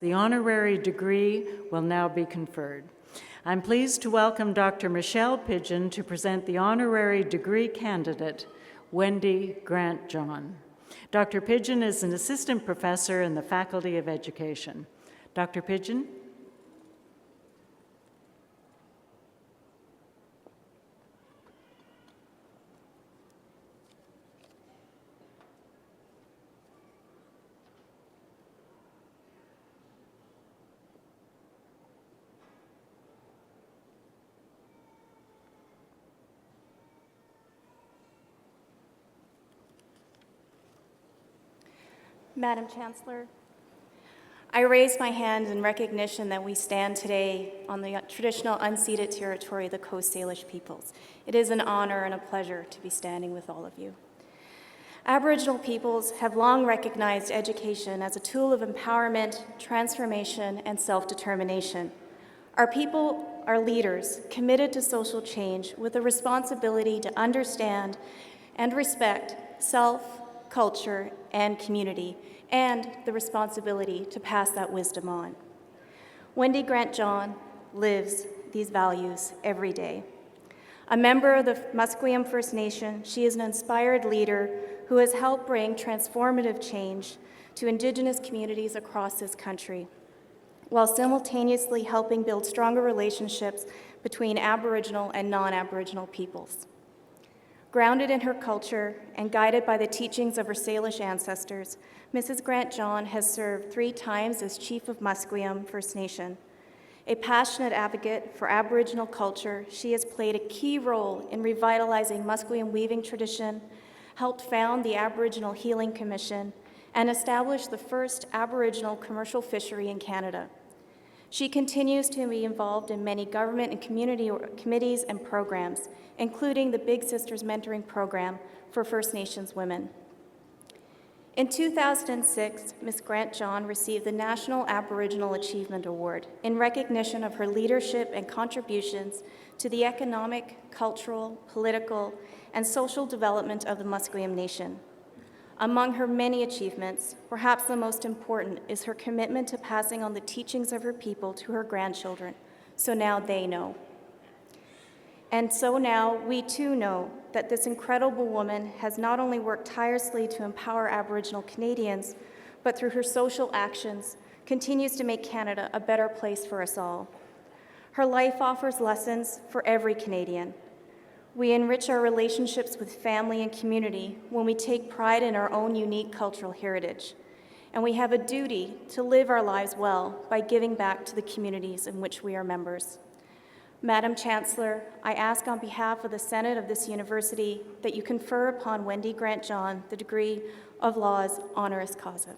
The honorary degree will now be conferred. I'm pleased to welcome Dr. Michelle Pidgeon to present the honorary degree candidate, Wendy Grant-John. Dr. Pidgeon is an assistant professor in the Faculty of Education. Dr. Pidgeon? Madam Chancellor, I raise my hand in recognition that we stand today on the traditional unceded territory of the Coast Salish peoples. It is an honor and a pleasure to be standing with all of you. Aboriginal peoples have long recognized education as a tool of empowerment, transformation, and self-determination. Our people are leaders committed to social change with a responsibility to understand and respect self, culture, and community, and the responsibility to pass that wisdom on. Wendy Grant-John lives these values every day. A member of the Musqueam First Nation, she is an inspired leader who has helped bring transformative change to Indigenous communities across this country, while simultaneously helping build stronger relationships between Aboriginal and non-Aboriginal peoples. Grounded in her culture and guided by the teachings of her Salish ancestors, Mrs. Grant-John has served 3 times as Chief of Musqueam First Nation. A passionate advocate for Aboriginal culture, she has played a key role in revitalizing Musqueam weaving tradition, helped found the Aboriginal Healing Commission, and established the first Aboriginal commercial fishery in Canada. She continues to be involved in many government and community committees and programs, including the Big Sisters Mentoring Program for First Nations women. In 2006, Ms. Grant-John received the National Aboriginal Achievement Award in recognition of her leadership and contributions to the economic, cultural, political, and social development of the Musqueam Nation. Among her many achievements, perhaps the most important is her commitment to passing on the teachings of her people to her grandchildren, so now they know. And so now we too know that this incredible woman has not only worked tirelessly to empower Aboriginal Canadians, but through her social actions, continues to make Canada a better place for us all. Her life offers lessons for every Canadian. We enrich our relationships with family and community when we take pride in our own unique cultural heritage. And we have a duty to live our lives well by giving back to the communities in which we are members. Madam Chancellor, I ask on behalf of the Senate of this university that you confer upon Wendy Grant-John the degree of Law's honoris causa.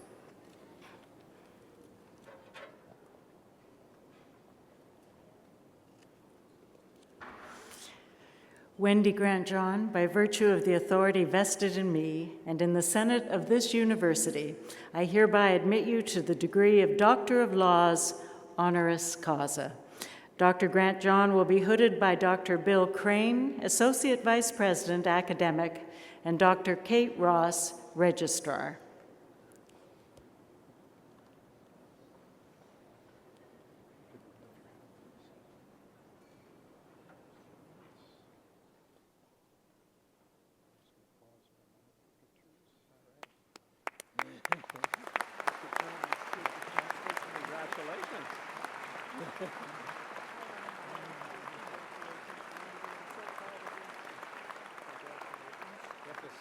Wendy Grant-John, by virtue of the authority vested in me and in the Senate of this university, I hereby admit you to the degree of Doctor of Laws, honoris causa. Dr. Grant-John will be hooded by Dr. Bill Crane, Associate Vice President, Academic, and Dr. Kate Ross, Registrar.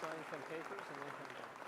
Sign some papers and then come back.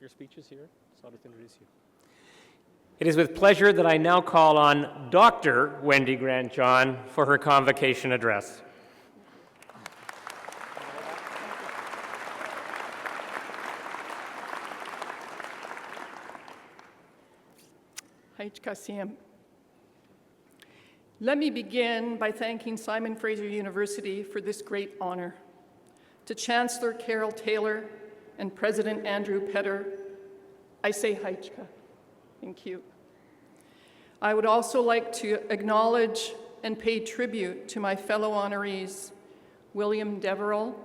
your speeches here, so I'll just introduce you. It is with pleasure that I now call on Dr. Wendy Grant-John for her convocation address. Let me begin by thanking Simon Fraser University for this great honor. To Chancellor Carol Taylor and President Andrew Petter, I say Haichka. Thank you. I would also like to acknowledge and pay tribute to my fellow honorees, William Deverell,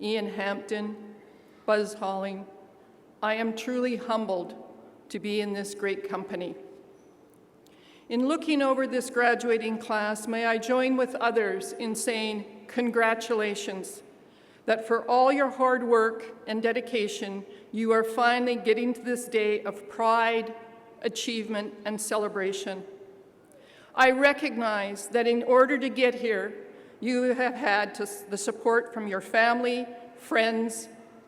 Ian Hampton, Buzz Halling. I am truly humbled to be in this great company. In looking over this graduating class, may I join with others in saying congratulations, that for all your hard work and dedication, you are finally getting to this day of pride, achievement, and celebration. I recognize that in order to get here, you have had the support from your family, friends,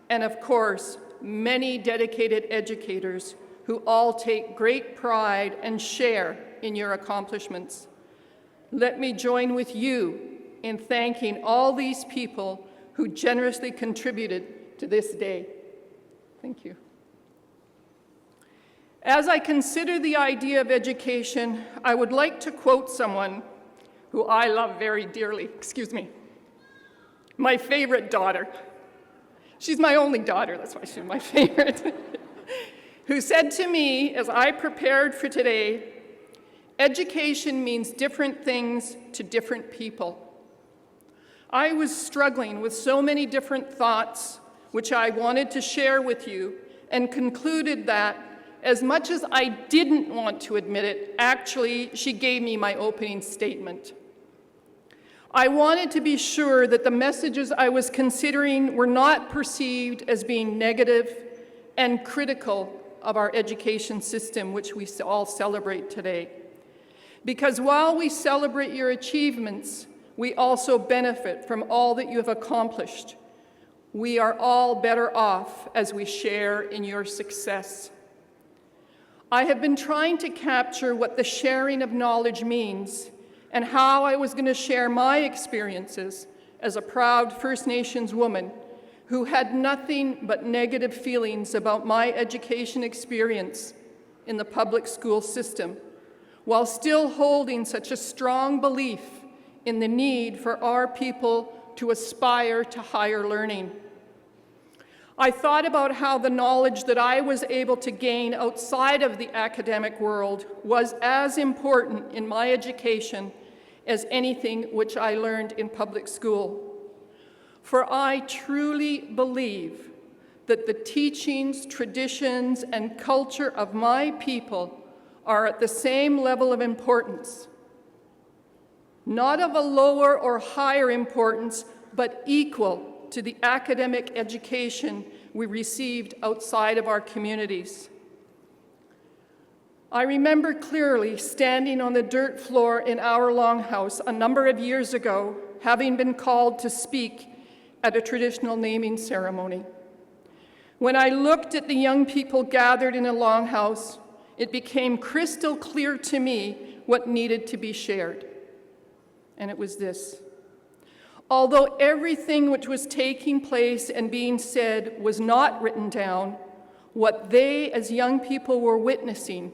and of course, many dedicated educators who all take great pride and share in your accomplishments. Let me join with you in thanking all these people who generously contributed to this day. Thank you. As I consider the idea of education, I would like to quote someone who I love very dearly, my favorite daughter. She's my only daughter, that's why she's my favorite, who said to me as I prepared for today, education means different things to different people. I was struggling with so many different thoughts which I wanted to share with you and concluded that as much as I didn't want to admit it, actually, she gave me my opening statement. I wanted to be sure that the messages I was considering were not perceived as being negative and critical of our education system, which we all celebrate today. Because while we celebrate your achievements, we also benefit from all that you have accomplished. We are all better off as we share in your success. I have been trying to capture what the sharing of knowledge means and how I was going to share my experiences as a proud First Nations woman who had nothing but negative feelings about my education experience in the public school system, while still holding such a strong belief in the need for our people to aspire to higher learning. I thought about how the knowledge that I was able to gain outside of the academic world was as important in my education as anything which I learned in public school. For I truly believe that the teachings, traditions, and culture of my people are at the same level of importance, not of a lower or higher importance, but equal to the academic education we received outside of our communities. I remember clearly standing on the dirt floor in our longhouse a number of years ago, having been called to speak at a traditional naming ceremony. When I looked at the young people gathered in a longhouse, it became crystal clear to me what needed to be shared. And it was this. Although everything which was taking place and being said was not written down, what they as young people were witnessing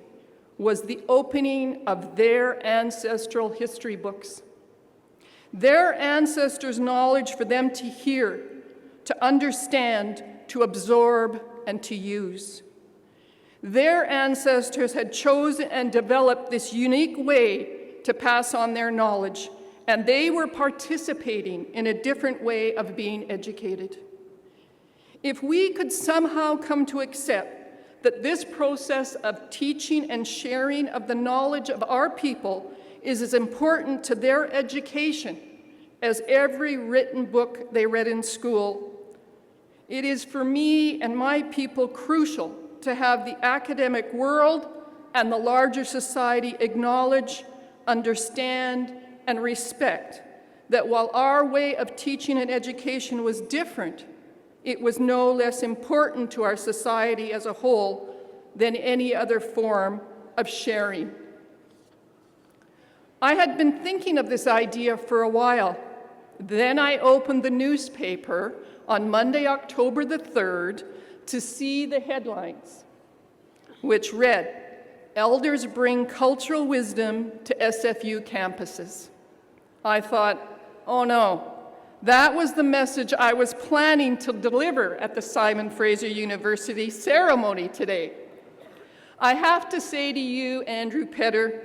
was the opening of their ancestral history books. Their ancestors' knowledge for them to hear, to understand, to absorb, and to use. Their ancestors had chosen and developed this unique way to pass on their knowledge, and they were participating in a different way of being educated. If we could somehow come to accept that this process of teaching and sharing of the knowledge of our people is as important to their education as every written book they read in school, it is for me and my people crucial to have the academic world and the larger society acknowledge, understand, and respect that while our way of teaching and education was different, it was no less important to our society as a whole than any other form of sharing. I had been thinking of this idea for a while. Then I opened the newspaper on Monday, October the 3rd, to see the headlines, which read, "Elders bring cultural wisdom to SFU campuses." I thought, oh no, that was the message I was planning to deliver at the Simon Fraser University ceremony today. I have to say to you, Andrew Petter,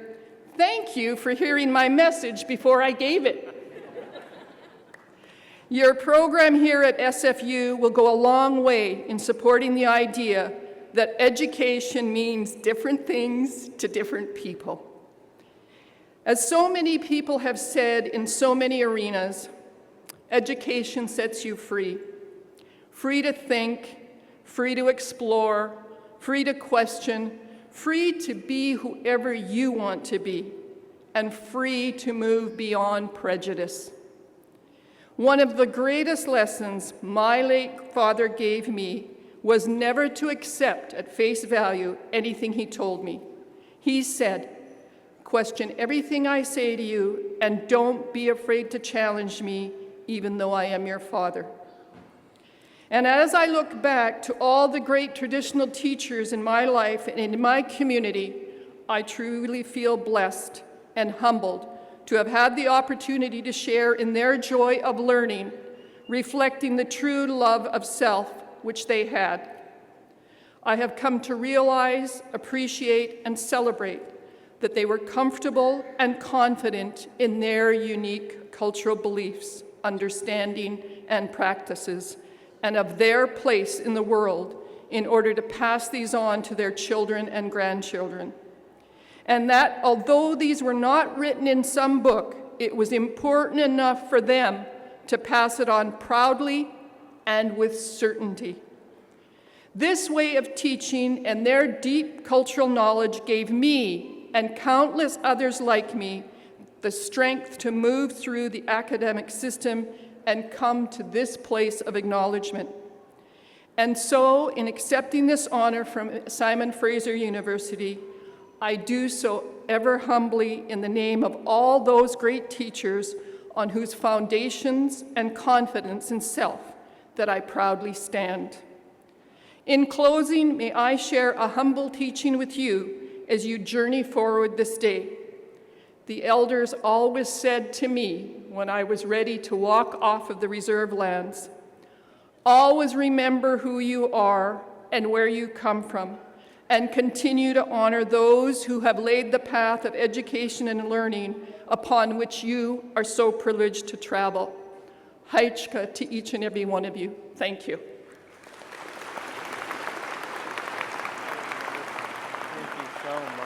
thank you for hearing my message before I gave it. Your program here at SFU will go a long way in supporting the idea that education means different things to different people. As so many people have said in so many arenas, education sets you free. Free to think, free to explore, free to question, free to be whoever you want to be, and free to move beyond prejudice. One of the greatest lessons my late father gave me was never to accept at face value anything he told me. He said, "Question everything I say to you, and don't be afraid to challenge me, even though I am your father." And as I look back to all the great traditional teachers in my life and in my community, I truly feel blessed and humbled to have had the opportunity to share in their joy of learning, reflecting the true love of self which they had. I have come to realize, appreciate, and celebrate that they were comfortable and confident in their unique cultural beliefs, understanding, and practices, and of their place in the world in order to pass these on to their children and grandchildren. And that although these were not written in some book, it was important enough for them to pass it on proudly and with certainty. This way of teaching and their deep cultural knowledge gave me and countless others like me the strength to move through the academic system and come to this place of acknowledgement. And so, in accepting this honor from Simon Fraser University, I do so ever humbly in the name of all those great teachers on whose foundations and confidence in self that I proudly stand. In closing, may I share a humble teaching with you as you journey forward this day. The elders always said to me when I was ready to walk off of the reserve lands, "Always remember who you are and where you come from, and continue to honor those who have laid the path of education and learning upon which you are so privileged to travel." Haichka to each and every one of you. Thank you. Thank you so much.